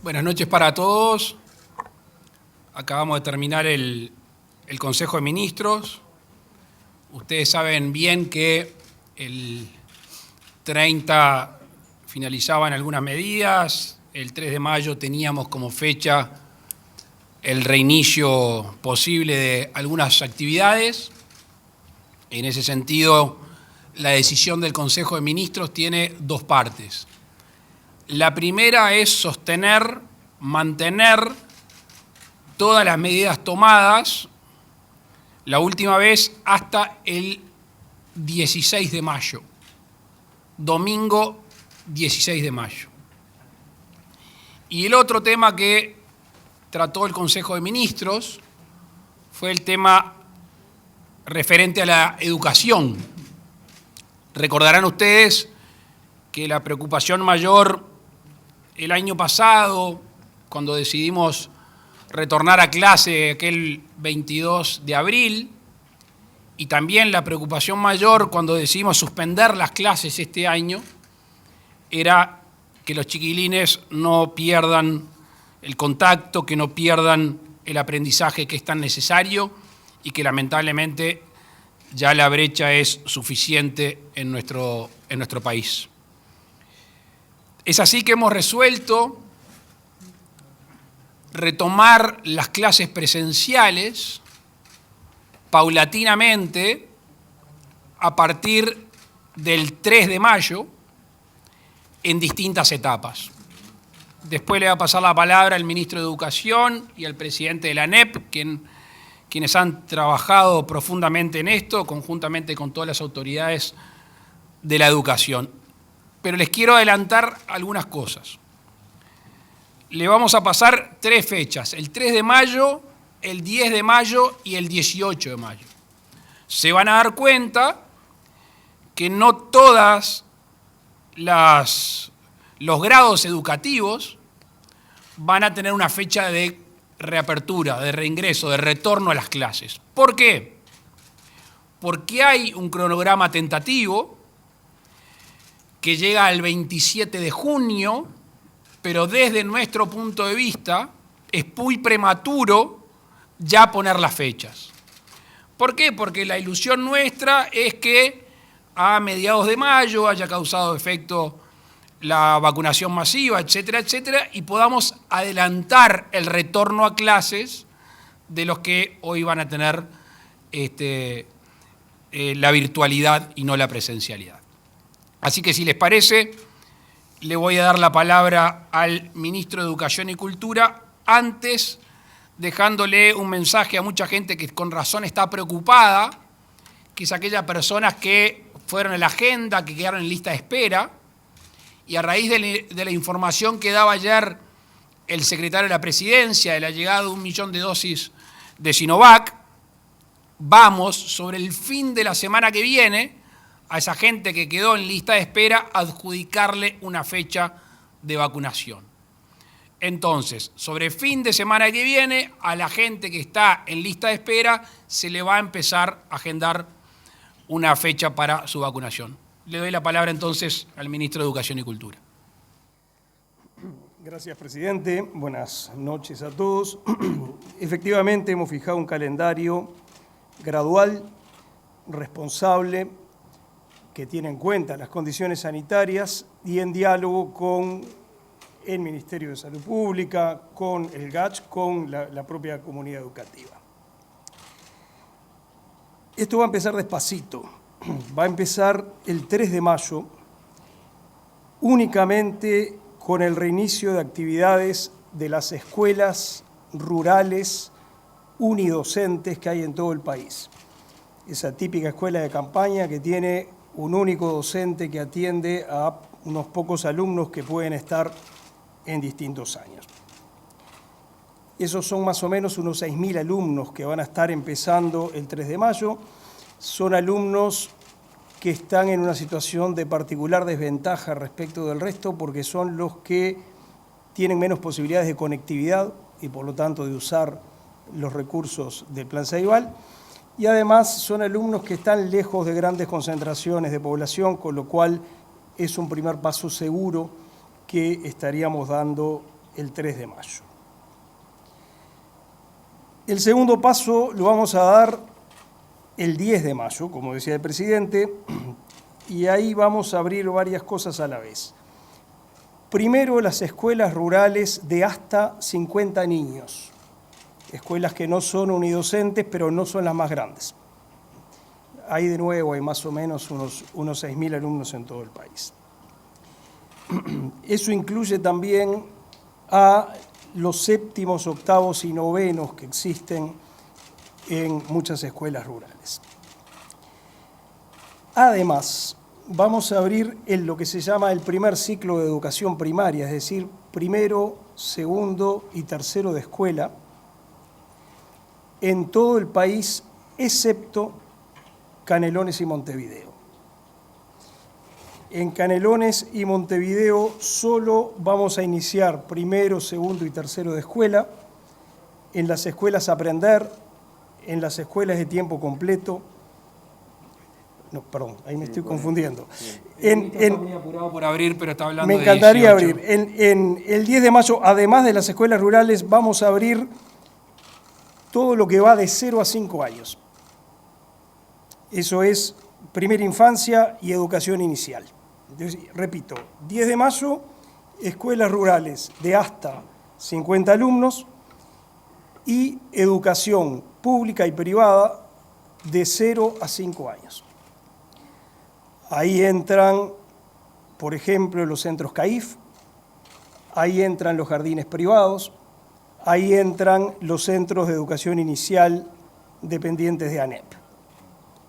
Buenas noches para todos. Acabamos de terminar el Consejo de Ministros. Ustedes saben bien que el 30 finalizaban algunas medidas, el 3 de mayo teníamos como fecha el reinicio posible de algunas actividades. En ese sentido, la decisión del Consejo de Ministros tiene dos partes. La primera es sostener, mantener todas las medidas tomadas, la última vez hasta el 16 de mayo, domingo 16 de mayo. Y el otro tema que trató el Consejo de Ministros fue el tema referente a la educación. Recordarán ustedes que la preocupación mayor el año pasado, cuando decidimos retornar a clase aquel 22 de abril, y también la preocupación mayor cuando decidimos suspender las clases este año, era que los chiquilines no pierdan el contacto, que no pierdan el aprendizaje que es tan necesario y que lamentablemente ya la brecha es suficiente en nuestro país. Es así que hemos resuelto retomar las clases presenciales paulatinamente a partir del 3 de mayo en distintas etapas. Después le va a pasar la palabra al ministro de Educación y al presidente de la ANEP, quienes han trabajado profundamente en esto, conjuntamente con todas las autoridades de la educación. Pero les quiero adelantar algunas cosas. Le vamos a pasar 3 fechas, el 3 de mayo, el 10 de mayo y el 18 de mayo. Se van a dar cuenta que no todos los grados educativos van a tener una fecha de reapertura, de reingreso, de retorno a las clases. ¿Por qué? Porque hay un cronograma tentativo que llega al 27 de junio, pero desde nuestro punto de vista es muy prematuro ya poner las fechas. ¿Por qué? Porque la ilusión nuestra es que a mediados de mayo haya causado efecto la vacunación masiva, etcétera, etcétera, y podamos adelantar el retorno a clases de los que hoy van a tener la virtualidad y no la presencialidad. Así que si les parece, le voy a dar la palabra al ministro de Educación y Cultura, antes dejándole un mensaje a mucha gente que con razón está preocupada, que es aquellas personas que fueron a la agenda, que quedaron en lista de espera, y a raíz de la información que daba ayer el secretario de la Presidencia de la llegada de 1 millón de dosis de Sinovac, vamos sobre el fin de la semana que viene a esa gente que quedó en lista de espera adjudicarle una fecha de vacunación. Entonces, sobre el fin de semana que viene, a la gente que está en lista de espera se le va a empezar a agendar una fecha para su vacunación. Le doy la palabra entonces al ministro de Educación y Cultura. Gracias, presidente. Buenas noches a todos. Efectivamente, hemos fijado un calendario gradual, responsable, que tiene en cuenta las condiciones sanitarias y en diálogo con el Ministerio de Salud Pública, con el GACH, con la propia comunidad educativa. Esto va a empezar despacito. Va a empezar el 3 de mayo únicamente con el reinicio de actividades de las escuelas rurales unidocentes que hay en todo el país. Esa típica escuela de campaña que tiene un único docente que atiende a unos pocos alumnos que pueden estar en distintos años. Esos son más o menos unos 6.000 alumnos que van a estar empezando el 3 de mayo. Son alumnos que están en una situación de particular desventaja respecto del resto porque son los que tienen menos posibilidades de conectividad y por lo tanto de usar los recursos del Plan Ceibal. Y además son alumnos que están lejos de grandes concentraciones de población, con lo cual es un primer paso seguro que estaríamos dando el 3 de mayo. El segundo paso lo vamos a dar el 10 de mayo, como decía el presidente, y ahí vamos a abrir varias cosas a la vez. Primero, las escuelas rurales de hasta 50 niños, escuelas que no son unidocentes, pero no son las más grandes. Ahí de nuevo hay más o menos unos 6.000 alumnos en todo el país. Eso incluye también a los séptimos, octavos y novenos que existen en muchas escuelas rurales. Además, vamos a abrir lo que se llama el primer ciclo de educación primaria, es decir, primero, segundo y tercero de escuela, en todo el país, excepto Canelones y Montevideo. En Canelones y Montevideo solo vamos a iniciar primero, segundo y tercero de escuela, en las escuelas Aprender, en las escuelas de tiempo completo. No, perdón, ahí me estoy confundiendo. Está muy apurado por abrir, pero está hablando me de encantaría 18. abrir. En el 10 de mayo, además de las escuelas rurales, vamos a abrir todo lo que va de 0 a 5 años. Eso es primera infancia y educación inicial. Entonces, repito, 10 de mayo, escuelas rurales de hasta 50 alumnos y educación pública y privada de 0 a 5 años. Ahí entran, por ejemplo, los centros CAIF, ahí entran los jardines privados, ahí entran los centros de educación inicial dependientes de ANEP.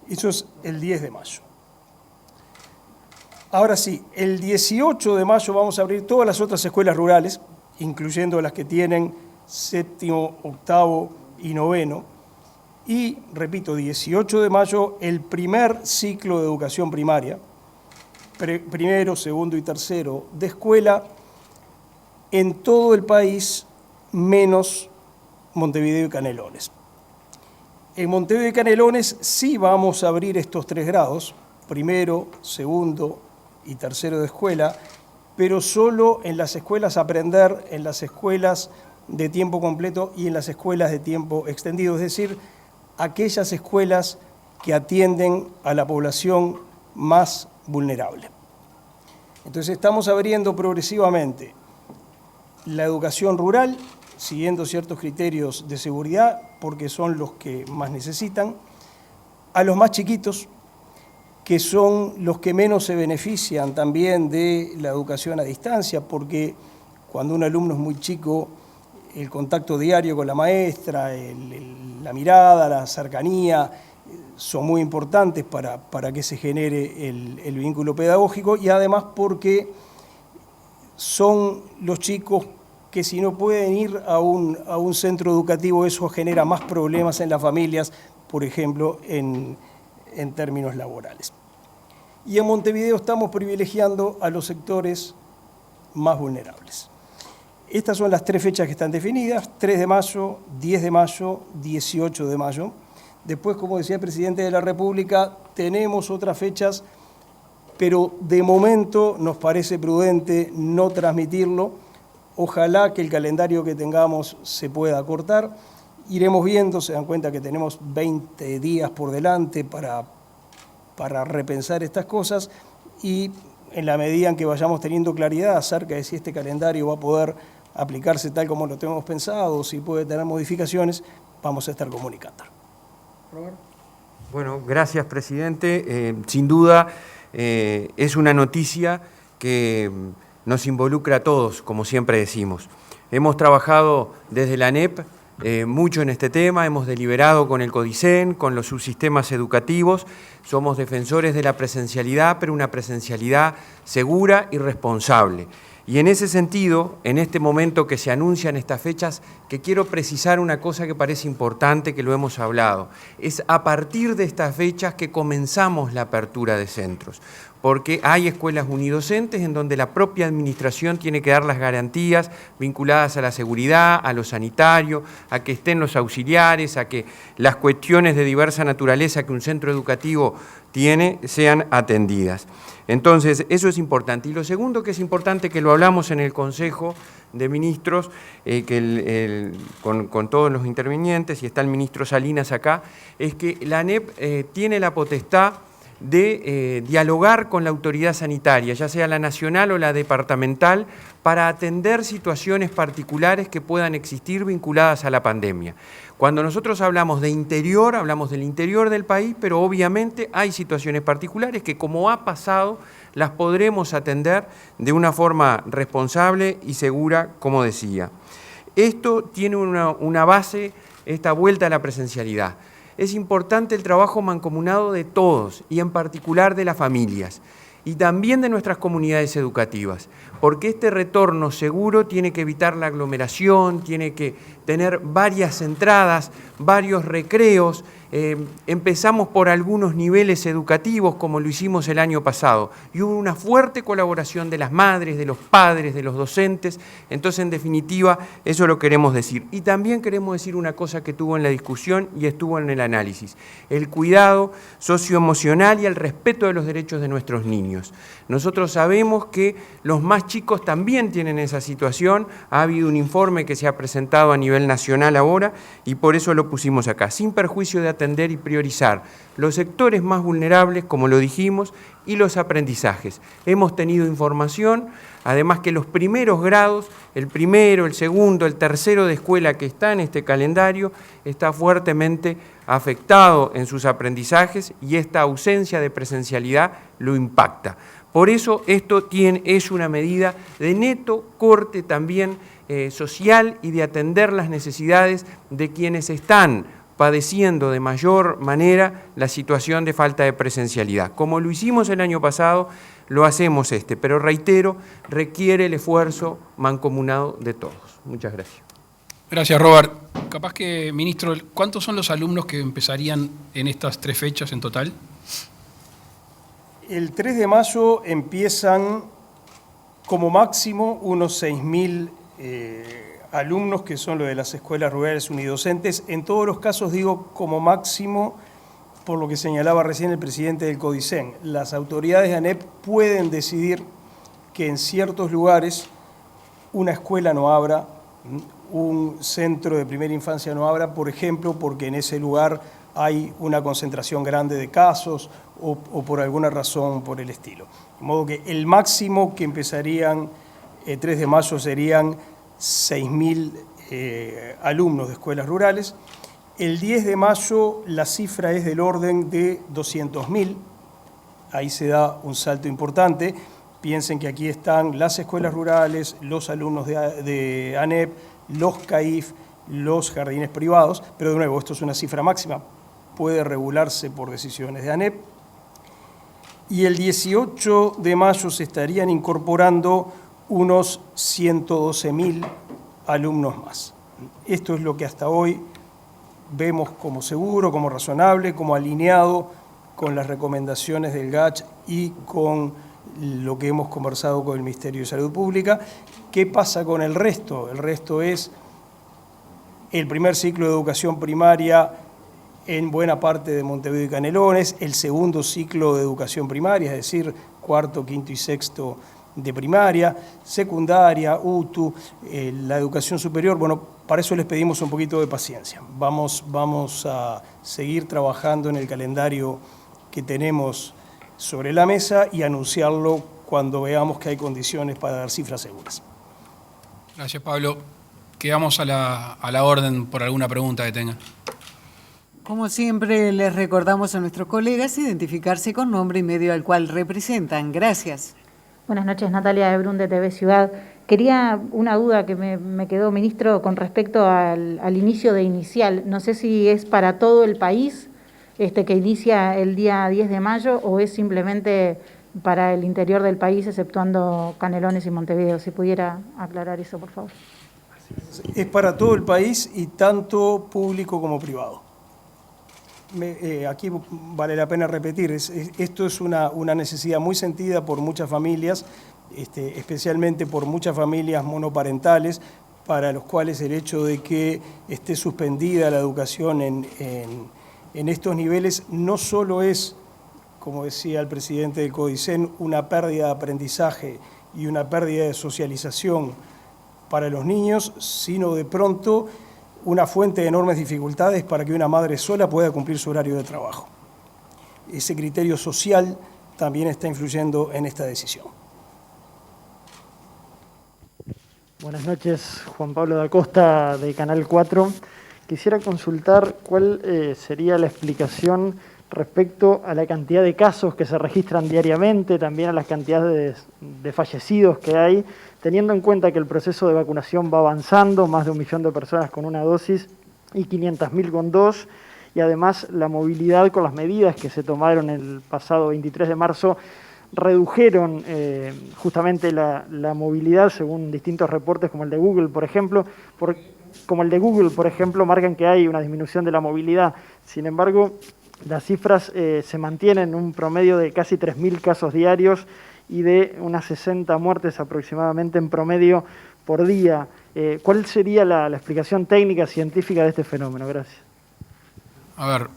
Eso es el 10 de mayo. Ahora sí, el 18 de mayo vamos a abrir todas las otras escuelas rurales, incluyendo las que tienen séptimo, octavo y noveno. Y, repito, 18 de mayo, el primer ciclo de educación primaria, primero, segundo y tercero de escuela, en todo el país, menos Montevideo y Canelones. En Montevideo y Canelones sí vamos a abrir estos 3 grados, primero, segundo y tercero de escuela, pero solo en las escuelas Aprender, en las escuelas de tiempo completo y en las escuelas de tiempo extendido, es decir, aquellas escuelas que atienden a la población más vulnerable. Entonces estamos abriendo progresivamente la educación rural, siguiendo ciertos criterios de seguridad, porque son los que más necesitan, a los más chiquitos, que son los que menos se benefician también de la educación a distancia, porque cuando un alumno es muy chico, el contacto diario con la maestra, la mirada, la cercanía, son muy importantes para que se genere el vínculo pedagógico, y además porque son los chicos que si no pueden ir a un centro educativo, eso genera más problemas en las familias, por ejemplo, en términos laborales. Y en Montevideo estamos privilegiando a los sectores más vulnerables. Estas son las 3 fechas que están definidas: 3 de mayo, 10 de mayo, 18 de mayo. Después, como decía el presidente de la República, tenemos otras fechas, pero de momento nos parece prudente no transmitirlo. Ojalá que el calendario que tengamos se pueda acortar. Iremos viendo, se dan cuenta que tenemos 20 días por delante para repensar estas cosas, y en la medida en que vayamos teniendo claridad acerca de si este calendario va a poder aplicarse tal como lo tenemos pensado, si puede tener modificaciones, vamos a estar comunicando. Robert. Bueno, gracias, presidente. Sin duda es una noticia que nos involucra a todos, como siempre decimos. Hemos trabajado desde la ANEP mucho en este tema, hemos deliberado con el CODICEN, con los subsistemas educativos, somos defensores de la presencialidad, pero una presencialidad segura y responsable. Y en ese sentido, en este momento que se anuncian estas fechas, que quiero precisar una cosa que parece importante, que lo hemos hablado, es a partir de estas fechas que comenzamos la apertura de centros. porque hay escuelas unidocentes en donde la propia administración tiene que dar las garantías vinculadas a la seguridad, a lo sanitario, a que estén los auxiliares, a que las cuestiones de diversa naturaleza que un centro educativo tiene sean atendidas. Entonces, eso es importante. Y lo segundo que es importante, que lo hablamos en el Consejo de Ministros, con todos los intervinientes, y está el ministro Salinas acá, es que la ANEP tiene la potestad de dialogar con la autoridad sanitaria, ya sea la nacional o la departamental, para atender situaciones particulares que puedan existir vinculadas a la pandemia. Cuando nosotros hablamos de interior, hablamos del interior del país, pero obviamente hay situaciones particulares que, como ha pasado, las podremos atender de una forma responsable y segura, como decía. Esto tiene una base, esta vuelta a la presencialidad. Es importante el trabajo mancomunado de todos y en particular de las familias y también de nuestras comunidades educativas, porque este retorno seguro tiene que evitar la aglomeración, tiene que tener varias entradas, varios recreos. Empezamos por algunos niveles educativos, como lo hicimos el año pasado, y hubo una fuerte colaboración de las madres, de los padres, de los docentes. Entonces, en definitiva, eso lo queremos decir. Y también queremos decir una cosa que tuvo en la discusión y estuvo en el análisis: el cuidado socioemocional y el respeto de los derechos de nuestros niños. Nosotros sabemos que los más chicos también tienen esa situación. Ha habido un informe que se ha presentado a nivel nacional ahora y por eso lo pusimos acá, sin perjuicio de atender y priorizar los sectores más vulnerables, como lo dijimos, y los aprendizajes. Hemos tenido información, además, que los primeros grados, el primero, el segundo, el tercero de escuela que está en este calendario, está fuertemente afectado en sus aprendizajes y esta ausencia de presencialidad lo impacta. Por eso esto es una medida de neto corte también social y de atender las necesidades de quienes están padeciendo de mayor manera la situación de falta de presencialidad. Como lo hicimos el año pasado, lo hacemos pero reitero, requiere el esfuerzo mancomunado de todos. Muchas gracias. Gracias, Robert. Capaz que, ministro, ¿cuántos son los alumnos que empezarían en estas 3 fechas en total? El 3 de mayo empiezan como máximo unos 6.000 alumnos, que son los de las escuelas rurales unidocentes. En todos los casos digo como máximo, por lo que señalaba recién el presidente del CODICEN. Las autoridades de ANEP pueden decidir que en ciertos lugares una escuela no abra, un centro de primera infancia no abra, por ejemplo, porque en ese lugar hay una concentración grande de casos o por alguna razón por el estilo. De modo que el máximo que empezarían 3 de mayo serían 6.000 alumnos de escuelas rurales. El 10 de mayo la cifra es del orden de 200.000. Ahí se da un salto importante. Piensen que aquí están las escuelas rurales, los alumnos de ANEP, los CAIF, los jardines privados, pero de nuevo, esto es una cifra máxima, puede regularse por decisiones de ANEP. Y el 18 de mayo se estarían incorporando unos 112.000 alumnos más. Esto es lo que hasta hoy vemos como seguro, como razonable, como alineado con las recomendaciones del GACH y con lo que hemos conversado con el Ministerio de Salud Pública. ¿Qué pasa con el resto? El resto es el primer ciclo de educación primaria en buena parte de Montevideo y Canelones, el segundo ciclo de educación primaria, es decir, cuarto, quinto y sexto de primaria, secundaria, UTU, la educación superior. Bueno, para eso les pedimos un poquito de paciencia. Vamos a seguir trabajando en el calendario que tenemos sobre la mesa y anunciarlo cuando veamos que hay condiciones para dar cifras seguras. Gracias, Pablo. Quedamos a la orden por alguna pregunta que tengan. Como siempre, les recordamos a nuestros colegas identificarse con nombre y medio al cual representan. Gracias. Buenas noches, Natalia de Brun de TV Ciudad. Quería una duda que me quedó, ministro, con respecto al inicio de Inicial. No sé si es para todo el país que inicia el día 10 de mayo o es simplemente para el interior del país, exceptuando Canelones y Montevideo. Si pudiera aclarar eso, por favor. Es para todo el país y tanto público como privado. aquí vale la pena repetir, esto es una necesidad muy sentida por muchas familias, especialmente por muchas familias monoparentales, para los cuales el hecho de que esté suspendida la educación en estos niveles no solo es, como decía el presidente del CODICEN, una pérdida de aprendizaje y una pérdida de socialización para los niños, sino de pronto una fuente de enormes dificultades para que una madre sola pueda cumplir su horario de trabajo. Ese criterio social también está influyendo en esta decisión. Buenas noches, Juan Pablo da Costa, de Canal 4. Quisiera consultar cuál sería la explicación respecto a la cantidad de casos que se registran diariamente, también a las cantidades de fallecidos que hay, teniendo en cuenta que el proceso de vacunación va avanzando, más de 1 millón de personas con una dosis y 500.000 con 2, y además la movilidad con las medidas que se tomaron el pasado 23 de marzo redujeron justamente la movilidad, según distintos reportes como el de Google, por ejemplo, marcan que hay una disminución de la movilidad. Sin embargo, las cifras se mantienen en un promedio de casi 3.000 casos diarios y de unas 60 muertes aproximadamente en promedio por día. ¿Cuál sería la explicación técnica, científica de este fenómeno? Gracias. A ver,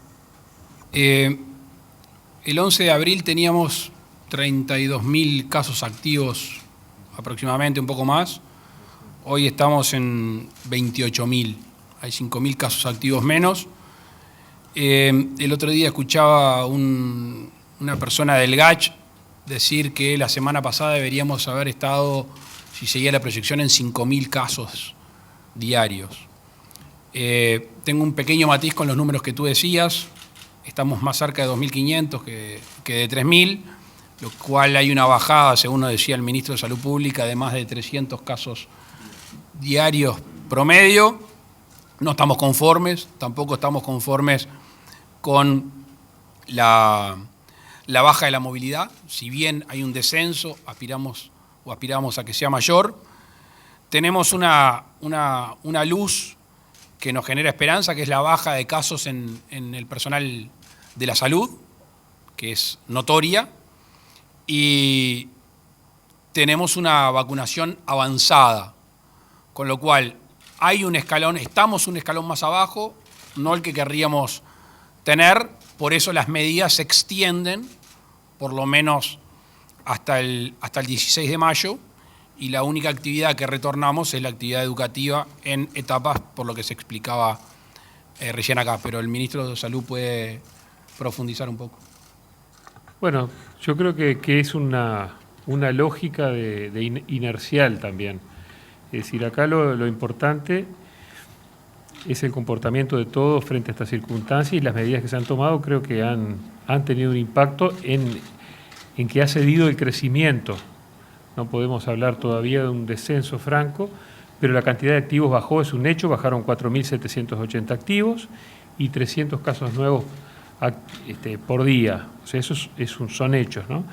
el 11 de abril teníamos 32.000 casos activos aproximadamente, un poco más. Hoy estamos en 28.000, hay 5.000 casos activos menos. El otro día escuchaba una persona del GACH decir que la semana pasada deberíamos haber estado, si seguía la proyección, en 5.000 casos diarios. Tengo un pequeño matiz con los números que tú decías, estamos más cerca de 2.500 que de 3.000, lo cual hay una bajada, según nos decía el ministro de Salud Pública, de más de 300 casos diarios promedio. No estamos conformes, tampoco estamos conformes con la baja de la movilidad. Si bien hay un descenso, aspiramos a que sea mayor. Tenemos una luz que nos genera esperanza, que es la baja de casos en el personal de la salud, que es notoria, y tenemos una vacunación avanzada, con lo cual hay un escalón, estamos un escalón más abajo, no el que querríamos tener, por eso las medidas se extienden por lo menos hasta el 16 de mayo, y la única actividad que retornamos es la actividad educativa en etapas, por lo que se explicaba recién acá, pero el ministro de Salud puede profundizar un poco. Bueno, yo creo que es una lógica de inercial también. Es decir, acá lo importante es el comportamiento de todos frente a esta circunstancia, y las medidas que se han tomado creo que han tenido un impacto en que ha cedido el crecimiento. No podemos hablar todavía de un descenso franco, pero la cantidad de activos bajó, es un hecho, bajaron 4.780 activos y 300 casos nuevos por día. O sea, esos son hechos, ¿no?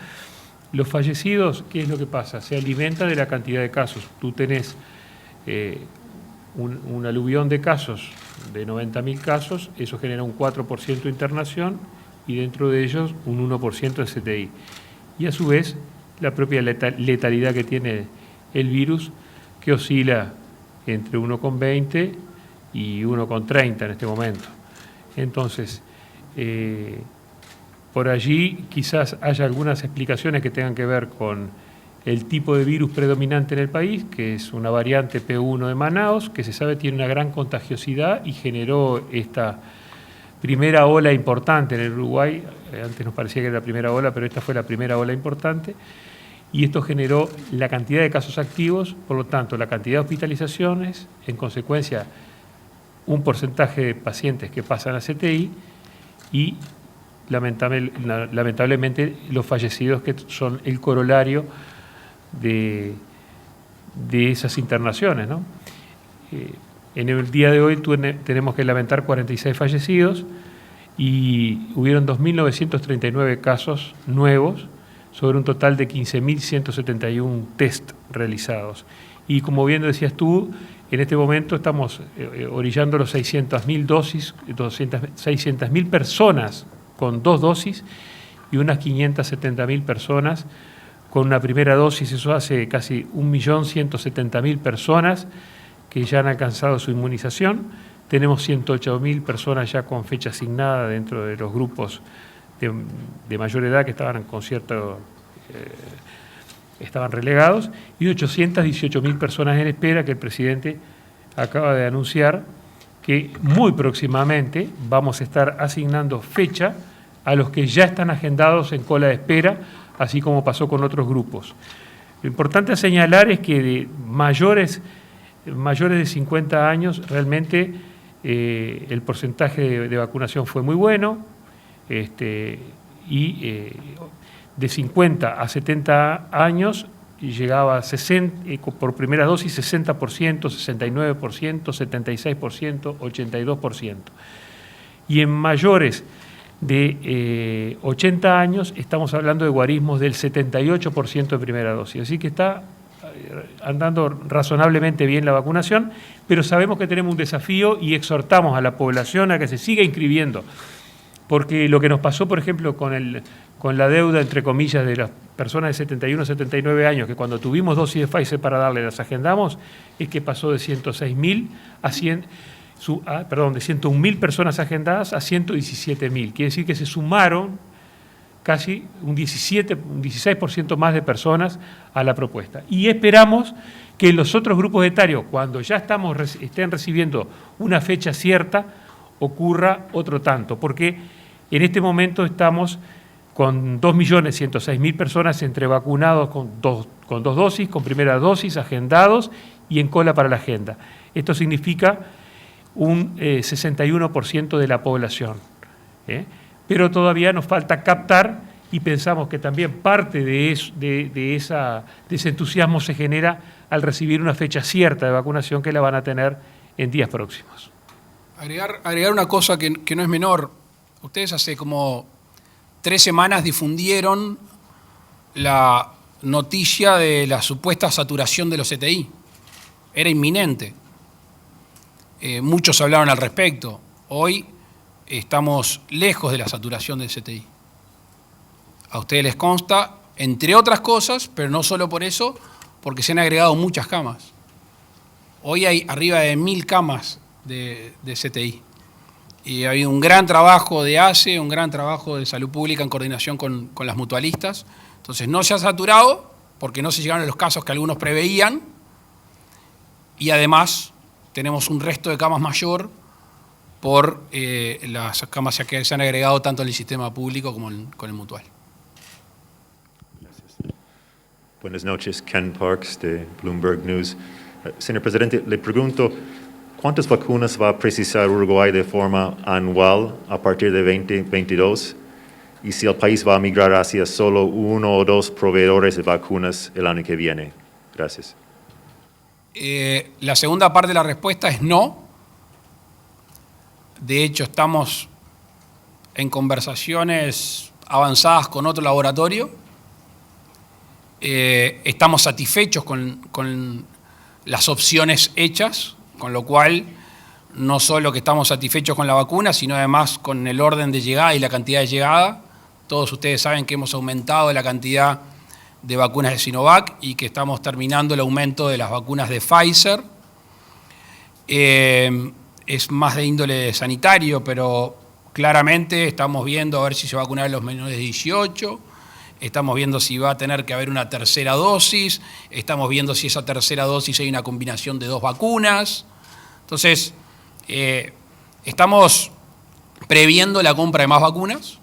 Los fallecidos, ¿qué es lo que pasa? Se alimenta de la cantidad de casos. Tú tenés un aluvión de casos, de 90.000 casos, eso genera un 4% de internación y dentro de ellos un 1% de CTI. Y a su vez, la propia letalidad que tiene el virus, que oscila entre 1,20 y 1,30 en este momento. Entonces, por allí quizás haya algunas explicaciones que tengan que ver con el tipo de virus predominante en el país, que es una variante P1 de Manaos, que se sabe tiene una gran contagiosidad y generó esta primera ola importante en el Uruguay. Antes nos parecía que era la primera ola, pero esta fue la primera ola importante. Y esto generó la cantidad de casos activos, por lo tanto, la cantidad de hospitalizaciones, en consecuencia, un porcentaje de pacientes que pasan a CTI y, lamentablemente, los fallecidos, que son el corolario de esas internaciones, ¿no? En el día de hoy tenemos que lamentar 46 fallecidos y hubieron 2.939 casos nuevos sobre un total de 15.171 test realizados. Y como bien decías tú, En este momento estamos orillando los 600.000 dosis, 600.000 personas con 2 dosis y unas 570.000 personas con una primera dosis. Eso hace casi 1.170.000 personas que ya han alcanzado su inmunización. Tenemos 108.000 personas ya con fecha asignada dentro de los grupos de mayor edad que estaban con cierto... estaban relegados, y 818.000 personas en espera que el presidente acaba de anunciar que muy próximamente vamos a estar asignando fecha a los que ya están agendados en cola de espera, así como pasó con otros grupos. Lo importante a señalar es que de mayores de 50 años realmente el porcentaje de vacunación fue muy bueno, de 50 a 70 años llegaba a 60, por primera dosis 60%, 69%, 76%, 82%. Y en mayores de 80 años estamos hablando de guarismos del 78% de primera dosis. Así que está andando razonablemente bien la vacunación, pero sabemos que tenemos un desafío y exhortamos a la población a que se siga inscribiendo, porque lo que nos pasó, por ejemplo, con la deuda, entre comillas, de las personas de 71 a 79 años, que cuando tuvimos dosis de Pfizer para darle, las agendamos, es que pasó de 106.000 a 101.000 personas agendadas a 117.000. Quiere decir que se sumaron casi un 16% más de personas a la propuesta. Y esperamos que los otros grupos etarios, cuando ya estén recibiendo una fecha cierta, ocurra otro tanto, porque en este momento estamos con 2.106.000 personas entre vacunados con dos dosis, con primera dosis, agendados y en cola para la agenda. Esto significa un 61% de la población. Pero todavía nos falta captar y pensamos que también parte de ese entusiasmo se genera al recibir una fecha cierta de vacunación que la van a tener en días próximos. Agregar una cosa que no es menor. Ustedes hace como 3 semanas difundieron la noticia de la supuesta saturación de los CTI. Era inminente. Muchos hablaron al respecto. Hoy estamos lejos de la saturación del CTI. A ustedes les consta, entre otras cosas, pero no solo por eso, porque se han agregado muchas camas. Hoy hay arriba de 1.000 camas de CTI. Y ha habido un gran trabajo de ACE, un gran trabajo de salud pública en coordinación con las mutualistas. Entonces no se ha saturado porque no se llegaron a los casos que algunos preveían, y además tenemos un resto de camas mayor por las camas que se han agregado tanto en el sistema público como con el mutual. Gracias. Buenas noches, Ken Parks de Bloomberg News. Señor Presidente, le pregunto, ¿cuántas vacunas va a precisar Uruguay de forma anual a partir de 2022? Y si el país va a migrar hacia solo 1 o 2 proveedores de vacunas el año que viene. Gracias. La segunda parte de la respuesta es no. De hecho, estamos en conversaciones avanzadas con otro laboratorio. Estamos satisfechos con las opciones hechas, con lo cual no solo que estamos satisfechos con la vacuna, sino además con el orden de llegada y la cantidad de llegada. Todos ustedes saben que hemos aumentado la cantidad de vacunas de Sinovac y que estamos terminando el aumento de las vacunas de Pfizer. Es más de índole sanitario, pero claramente estamos viendo a ver si se va a vacunar a los menores de 18, estamos viendo si va a tener que haber una tercera dosis, estamos viendo si esa tercera dosis hay una combinación de 2 vacunas. Entonces, estamos previendo la compra de más vacunas.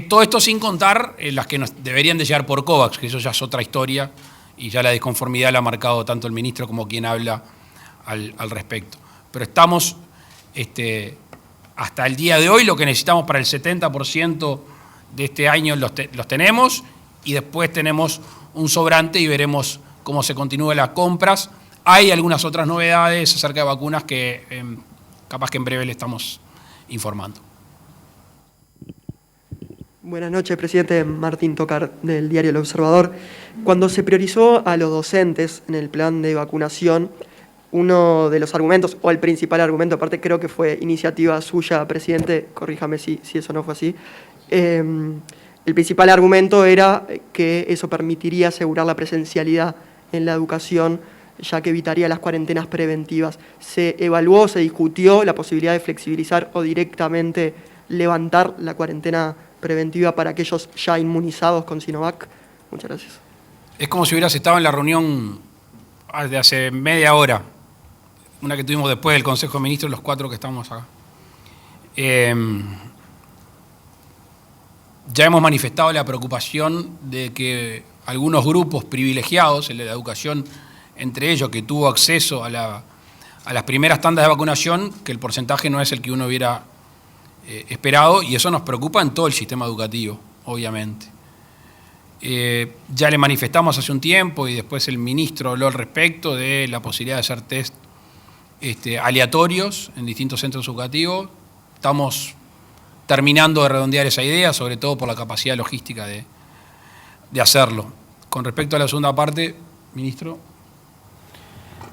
Todo esto sin contar las que nos deberían de llegar por COVAX, que eso ya es otra historia y ya la disconformidad la ha marcado tanto el ministro como quien habla al respecto. Pero estamos, hasta el día de hoy, lo que necesitamos para el 70% de este año los tenemos, y después tenemos un sobrante y veremos cómo se continúan las compras. Hay algunas otras novedades acerca de vacunas que capaz que en breve le estamos informando. Buenas noches, presidente. Martín Tocar, del diario El Observador. Cuando se priorizó a los docentes en el plan de vacunación, uno de los argumentos, o el principal argumento, aparte creo que fue iniciativa suya, presidente, corríjame si eso no fue así, el principal argumento era que eso permitiría asegurar la presencialidad en la educación, ya que evitaría las cuarentenas preventivas. ¿Se evaluó, se discutió la posibilidad de flexibilizar o directamente levantar la cuarentena preventiva para aquellos ya inmunizados con Sinovac? Muchas gracias. Es como si hubieras estado en la reunión de hace media hora, una que tuvimos después del Consejo de Ministros, los 4 que estamos acá. Ya hemos manifestado la preocupación de que algunos grupos privilegiados en la educación, entre ellos que tuvo acceso a las primeras tandas de vacunación, que el porcentaje no es el que uno hubiera esperado, y eso nos preocupa en todo el sistema educativo, obviamente. Ya le manifestamos hace un tiempo y después el ministro habló al respecto de la posibilidad de hacer test aleatorios en distintos centros educativos. Estamos terminando de redondear esa idea, sobre todo por la capacidad logística de hacerlo. Con respecto a la segunda parte, ministro.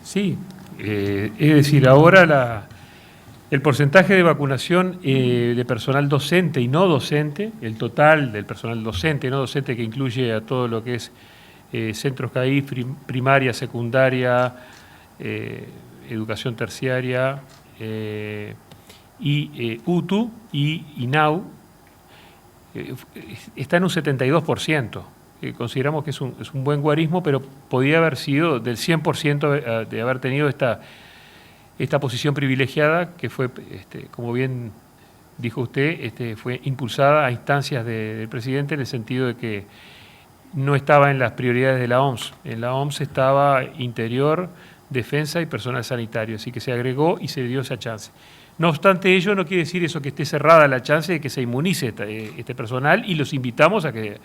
Sí, es decir, ahora el porcentaje de vacunación de personal docente y no docente, el total del personal docente y no docente, que incluye a todo lo que es centros CAI, primaria, secundaria, educación terciaria, y UTU y INAU, está en un 72%. Consideramos que es un buen guarismo, pero podía haber sido del 100% de haber tenido esta posición privilegiada que fue, como bien dijo usted, fue impulsada a instancias del presidente, en el sentido de que no estaba en las prioridades de la OMS. En la OMS estaba interior, defensa y personal sanitario, así que se agregó y se dio esa chance. No obstante ello, no quiere decir eso que esté cerrada la chance de que se inmunice este personal, y los invitamos a que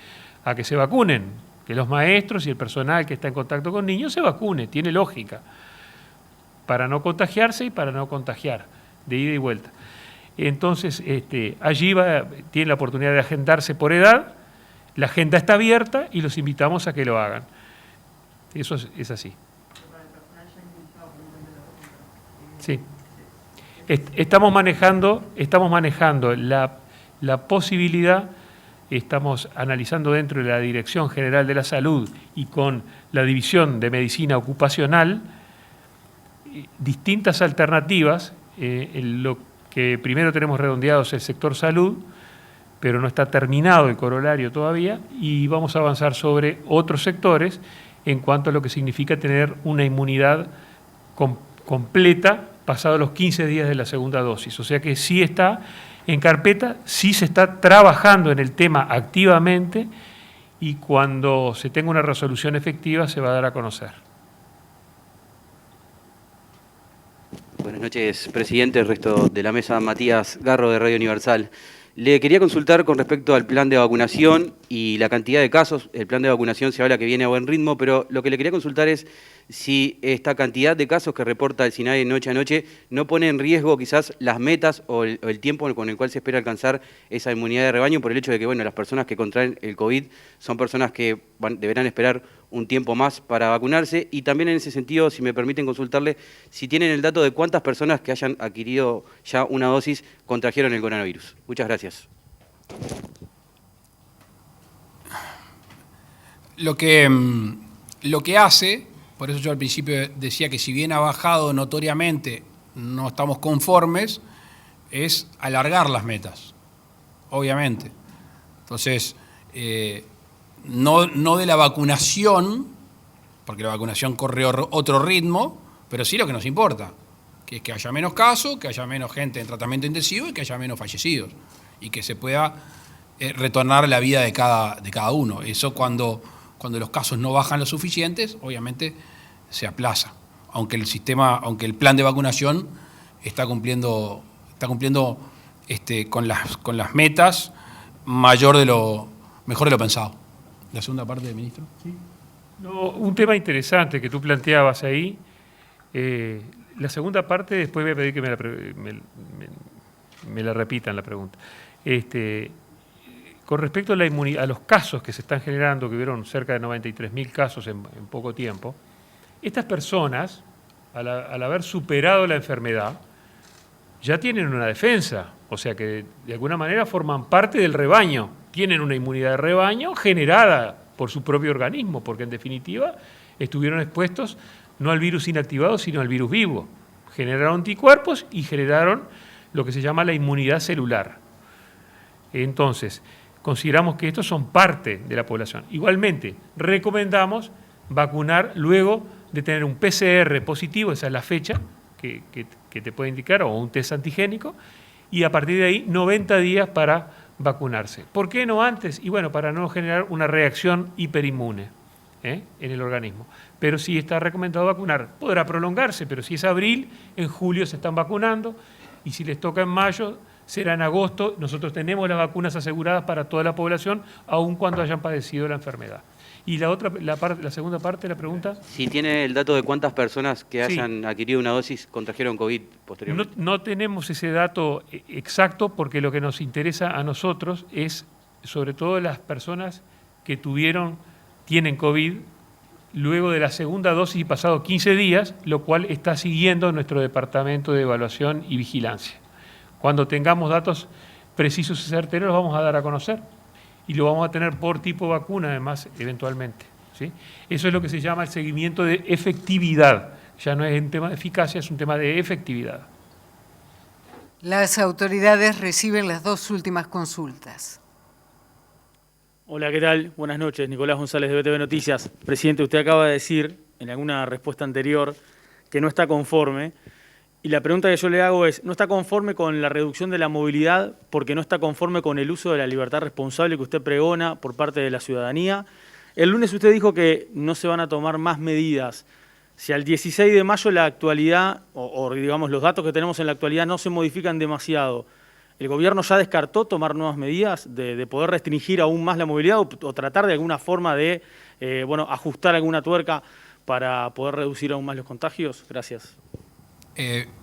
se vacunen, que los maestros y el personal que está en contacto con niños se vacune, tiene lógica, para no contagiarse y para no contagiar, de ida y vuelta. Entonces, allí tiene la oportunidad de agendarse por edad, la agenda está abierta y los invitamos a que lo hagan. Eso es así. Sí. Estamos manejando la posibilidad, estamos analizando dentro de la Dirección General de la Salud y con la División de Medicina Ocupacional distintas alternativas. En lo que primero tenemos redondeado es el sector salud, pero no está terminado el corolario todavía, y vamos a avanzar sobre otros sectores en cuanto a lo que significa tener una inmunidad completa pasados los 15 días de la segunda dosis. O sea que sí está en carpeta, sí se está trabajando en el tema activamente, y cuando se tenga una resolución efectiva se va a dar a conocer. Buenas noches, presidente. El resto de la mesa, Matías Garro, de Radio Universal. Le quería consultar con respecto al plan de vacunación y la cantidad de casos. El plan de vacunación se habla que viene a buen ritmo, pero lo que le quería consultar es si esta cantidad de casos que reporta el SINAE noche a noche no pone en riesgo quizás las metas o el tiempo con el cual se espera alcanzar esa inmunidad de rebaño, por el hecho de que, bueno, las personas que contraen el COVID son personas que deberán esperar un tiempo más para vacunarse. Y también en ese sentido, si me permiten consultarle, si tienen el dato de cuántas personas que hayan adquirido ya una dosis contrajeron el coronavirus. Muchas gracias. Lo que hace, por eso yo al principio decía que si bien ha bajado notoriamente, no estamos conformes, es alargar las metas, obviamente. Entonces, no de la vacunación, porque la vacunación corre otro ritmo, pero sí lo que nos importa, que es que haya menos casos, que haya menos gente en tratamiento intensivo y que haya menos fallecidos, y que se pueda retornar la vida de cada uno. Eso cuando los casos no bajan lo suficientes, obviamente se aplaza, aunque el plan de vacunación está cumpliendo con las metas mejor de lo pensado. La segunda parte, ministro. ¿Sí? No, un tema interesante que tú planteabas ahí. La segunda parte, después voy a pedir que me la repitan la pregunta. con respecto a a los casos que se están generando, que hubieron cerca de 93.000 casos en poco tiempo, estas personas, al haber superado la enfermedad, ya tienen una defensa, o sea que de alguna manera forman parte del rebaño, tienen una inmunidad de rebaño generada por su propio organismo, porque en definitiva estuvieron expuestos no al virus inactivado, sino al virus vivo. Generaron anticuerpos y generaron lo que se llama la inmunidad celular. Entonces, consideramos que estos son parte de la población. Igualmente, recomendamos vacunar luego de tener un PCR positivo, esa es la fecha que te puede indicar, o un test antigénico, y a partir de ahí 90 días para vacunarse. ¿Por qué no antes? Y bueno, para no generar una reacción hiperinmune en el organismo. Pero sí está recomendado vacunar. Podrá prolongarse, pero si es abril, en julio se están vacunando, y si les toca en mayo, será en agosto. Nosotros tenemos las vacunas aseguradas para toda la población, aun cuando hayan padecido la enfermedad. Y la segunda parte de la pregunta. Si tiene el dato de cuántas personas que hayan adquirido una dosis contrajeron COVID posteriormente. No tenemos ese dato exacto, porque lo que nos interesa a nosotros es sobre todo las personas que tienen COVID luego de la segunda dosis y pasado 15 días, lo cual está siguiendo nuestro Departamento de Evaluación y Vigilancia. Cuando tengamos datos precisos y certeros los vamos a dar a conocer. Y lo vamos a tener por tipo vacuna, además, eventualmente, ¿sí? Eso es lo que se llama el seguimiento de efectividad. Ya no es un tema de eficacia, es un tema de efectividad. Las autoridades reciben las dos últimas consultas. Hola, ¿qué tal? Buenas noches. Nicolás González de BTV Noticias. Presidente, usted acaba de decir en alguna respuesta anterior que no está conforme. Y la pregunta que yo le hago es, ¿no está conforme con la reducción de la movilidad porque no está conforme con el uso de la libertad responsable que usted pregona por parte de la ciudadanía? El lunes usted dijo que no se van a tomar más medidas. Si al 16 de mayo la actualidad, o digamos los datos que tenemos en la actualidad no se modifican demasiado, ¿el gobierno ya descartó tomar nuevas medidas de poder restringir aún más la movilidad o tratar de alguna forma de ajustar alguna tuerca para poder reducir aún más los contagios? Gracias.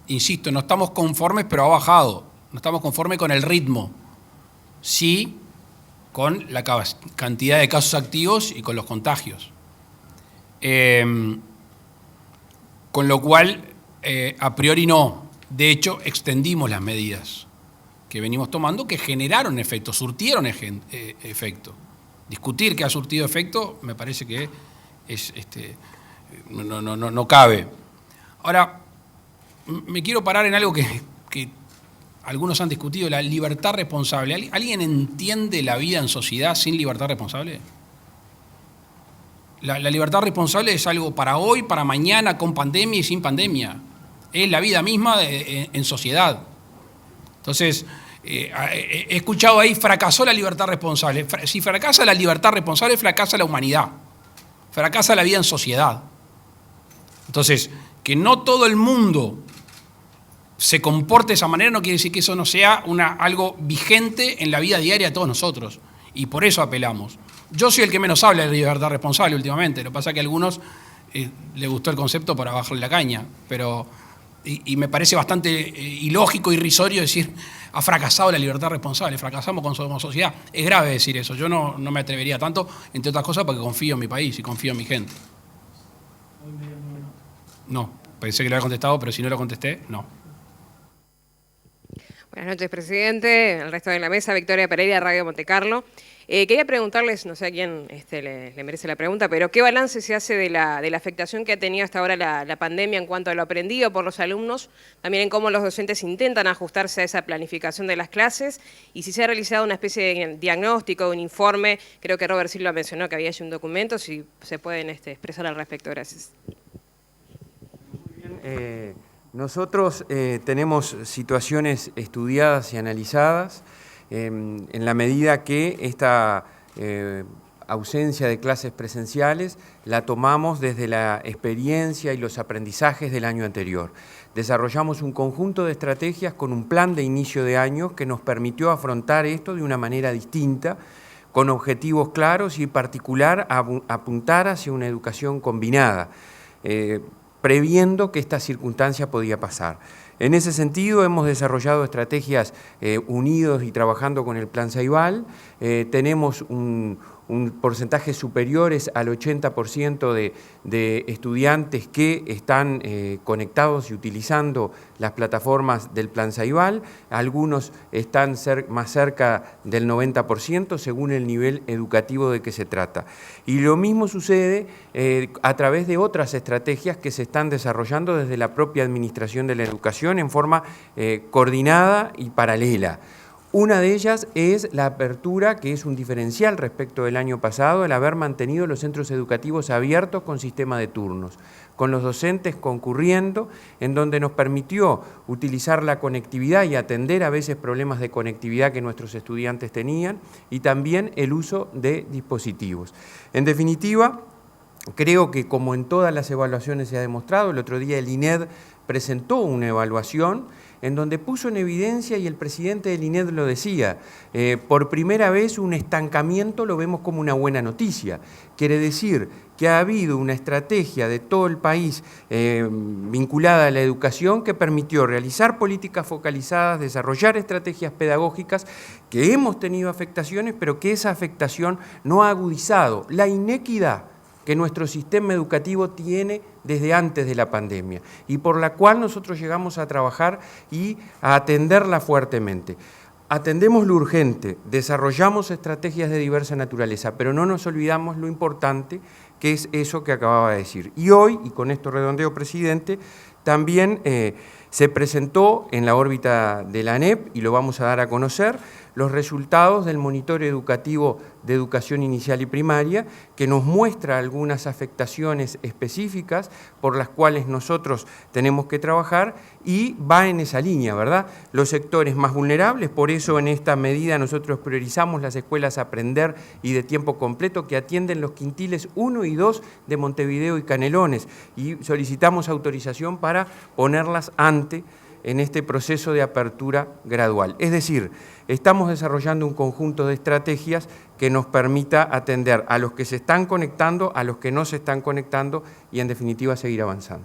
Insisto, no estamos conformes, pero ha bajado. No estamos conformes con el ritmo. Sí, con la cantidad de casos activos y con los contagios. Con lo cual, a priori no. De hecho, extendimos las medidas que venimos tomando que generaron efecto, surtieron efecto. Discutir que ha surtido efecto me parece que no cabe. Ahora, me quiero parar en algo que algunos han discutido, la libertad responsable. ¿Alguien entiende la vida en sociedad sin libertad responsable? La libertad responsable es algo para hoy, para mañana, con pandemia y sin pandemia. Es la vida misma en sociedad. Entonces, he escuchado ahí, fracasó la libertad responsable. Si fracasa la libertad responsable, fracasa la humanidad. Fracasa la vida en sociedad. Entonces, que no todo el mundo se comporte de esa manera no quiere decir que eso no sea algo vigente en la vida diaria de todos nosotros. Y por eso apelamos. Yo soy el que menos habla de libertad responsable últimamente. Lo que pasa es que a algunos les gustó el concepto para bajarle la caña. Pero, y me parece bastante ilógico, irrisorio decir, ha fracasado la libertad responsable, fracasamos como sociedad. Es grave decir eso. Yo no me atrevería tanto, entre otras cosas, porque confío en mi país y confío en mi gente. No, pensé que lo había contestado, pero si no lo contesté, no. Buenas noches, presidente. El resto de la mesa, Victoria Pereira, Radio Monte Carlo. Quería preguntarles, no sé a quién le merece la pregunta, pero ¿qué balance se hace de la afectación que ha tenido hasta ahora la pandemia en cuanto a lo aprendido por los alumnos, también en cómo los docentes intentan ajustarse a esa planificación de las clases y si se ha realizado una especie de diagnóstico, un informe? Creo que Robert Silva mencionó que había hecho un documento, si se pueden expresar al respecto. Gracias. Nosotros tenemos situaciones estudiadas y analizadas en la medida que esta ausencia de clases presenciales la tomamos desde la experiencia y los aprendizajes del año anterior. Desarrollamos un conjunto de estrategias con un plan de inicio de año que nos permitió afrontar esto de una manera distinta, con objetivos claros y en particular apuntar hacia una educación combinada, previendo que esta circunstancia podía pasar. En ese sentido, hemos desarrollado estrategias unidos y trabajando con el Plan Ceibal. Tenemos un porcentaje superiores al 80% de estudiantes que están conectados y utilizando las plataformas del Plan Ceibal. Algunos están más cerca del 90% según el nivel educativo de que se trata. Y lo mismo sucede a través de otras estrategias que se están desarrollando desde la propia Administración de la Educación en forma coordinada y paralela. Una de ellas es la apertura, que es un diferencial respecto del año pasado, el haber mantenido los centros educativos abiertos con sistema de turnos, con los docentes concurriendo, en donde nos permitió utilizar la conectividad y atender a veces problemas de conectividad que nuestros estudiantes tenían, y también el uso de dispositivos. En definitiva, creo que como en todas las evaluaciones se ha demostrado, el otro día el INED presentó una evaluación en donde puso en evidencia, y el presidente del INED lo decía, por primera vez un estancamiento lo vemos como una buena noticia. Quiere decir que ha habido una estrategia de todo el país vinculada a la educación que permitió realizar políticas focalizadas, desarrollar estrategias pedagógicas, que hemos tenido afectaciones, pero que esa afectación no ha agudizado la inequidad que nuestro sistema educativo tiene desde antes de la pandemia y por la cual nosotros llegamos a trabajar y a atenderla fuertemente. Atendemos lo urgente, desarrollamos estrategias de diversa naturaleza, pero no nos olvidamos lo importante que es eso que acababa de decir. Y hoy, y con esto redondeo, presidente, también se presentó en la órbita de la ANEP, y lo vamos a dar a conocer, los resultados del monitoreo educativo de educación inicial y primaria, que nos muestra algunas afectaciones específicas por las cuales nosotros tenemos que trabajar, y va en esa línea, ¿verdad? Los sectores más vulnerables, por eso en esta medida nosotros priorizamos las escuelas Aprender y de tiempo completo que atienden los quintiles 1 y 2 de Montevideo y Canelones, y solicitamos autorización para ponerlas en este proceso de apertura gradual. Es decir, estamos desarrollando un conjunto de estrategias que nos permita atender a los que se están conectando, a los que no se están conectando y en definitiva seguir avanzando.